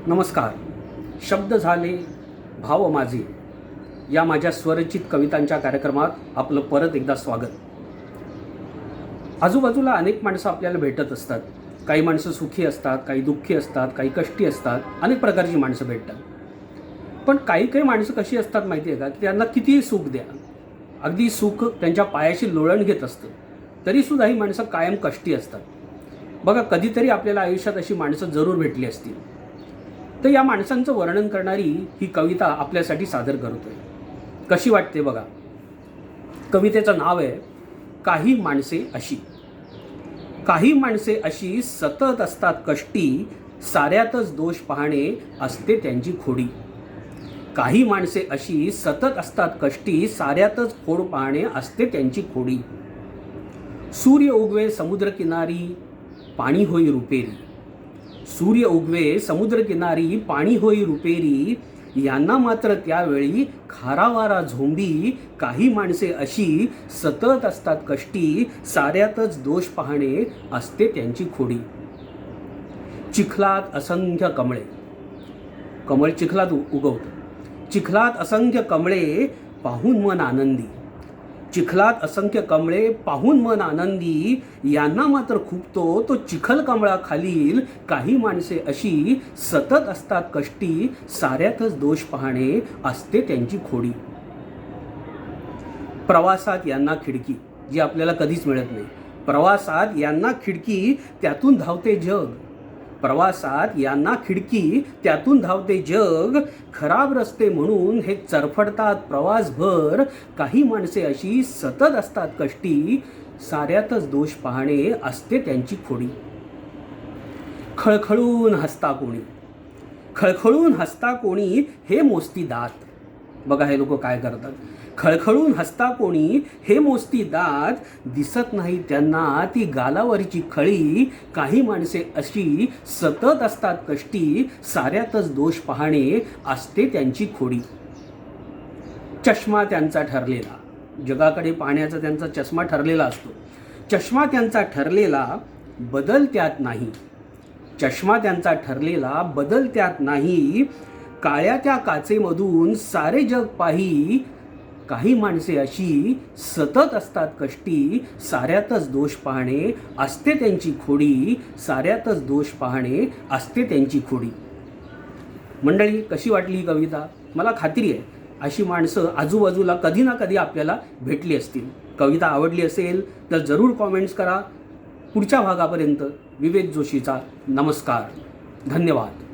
नमस्कार. शब्द झाले भाव माझे या माझ्या स्वरचित कवितांच्या कार्यक्रमात आपलं परत एकदा स्वागत. आजूबाजूला अनेक माणसं आपल्याला भेटत असतात. काही माणसं सुखी असतात, काही दुःखी असतात, काही कष्टी असतात, अनेक प्रकारची माणसं भेटतात. पण काही माणसं कशी असतात माहिती आहे का, की त्यांना कितीही सुख द्या, अगदी सुख त्यांच्या पायाशी लोळण घेत असतं, तरीसुद्धा ही माणसं कायम कष्टी असतात. बघा, कधीतरी आपल्याला आयुष्यात अशी माणसं जरूर भेटली असतील. तर या माणसांचं वर्णन करणारी ही कविता आपल्यासाठी सादर करतोय. कशी वाटते बघा. कवितेचं नाव आहे काही माणसे अशी. काही माणसे अशी सतत असतात कष्टी, साऱ्यातच दोष पाहणे असते त्यांची खोडी. काही माणसे अशी सतत असतात कष्टी, साऱ्यातच खोड पाहणे असते त्यांची खोडी. सूर्य उगवे समुद्रकिनारी, पाणी होई रुपेरी. सूर्य उगवे समुद्रकिनारी, पाणी होई रुपेरी. यांना मात्र त्यावेळी खारावारा झोंबी. काही माणसे अशी सतत असतात कष्टी, साऱ्यातच दोष पाहणे असते त्यांची खोडी. चिखलात असंख्य कमळे. कमळ चिखलात उगवतं. चिखलात असंख्य कमळे पाहून मन आनंदी. चिखलात असंख्य कमळे पाहून मन आनंदी. यांना मात्र खुपतो तो चिखल कमळाखालील. काही माणसे अशी सतत असतात कष्टी, साऱ्यातच दोष पाहणे असते त्यांची खोडी. प्रवासात यांना खिडकी, जी आपल्याला कधीच मिळत नाही. प्रवासात यांना खिडकी, त्यातून धावते जग. प्रवासात यांना खिडकी, त्यातून धावते जग. खराब रस्ते म्हणून हे चरफडतात प्रवासभर. काही माणसे अशी सतत असतात कष्टी, साऱ्यातच दोष पाहणे असते त्यांची खोडी. खळखळून हसता कोणी. खळखळून हसता कोणी हे मोजती दात. बघा हे लोक काय करतात. खळखळून हसता कोणी हे मोजती दात. दिसत नाही त्यांना ती गालावरची खळी. काही माणसे अशी सतत असतात कष्टी, साऱ्यातच दोष पाहणे असते त्यांची खोडी. चष्मा त्यांचा ठरलेला. जगाकडे पाहण्याचा त्यांचा चष्मा ठरलेला असतो. चष्मा त्यांचा ठरलेला, बदल त्यात नाही. चष्मा त्यांचा ठरलेला, बदल त्यात नाही. काळ्या त्या काचेमधून सारे जग पाही. काही माणसे अशी सतत असतात कष्टी, साऱ्यातच दोष पाहणे असते त्यांची खोडी. साऱ्यातच दोष पाहणे असते त्यांची खोडी. मंडळी, कशी वाटली ही कविता? मला खात्री आहे अशी माणसं आजूबाजूला कधी ना कधी आपल्याला भेटली असतील. कविता आवडली असेल तर जरूर कॉमेंट्स करा. पुढच्या भागापर्यंत विवेक जोशीचा नमस्कार. धन्यवाद.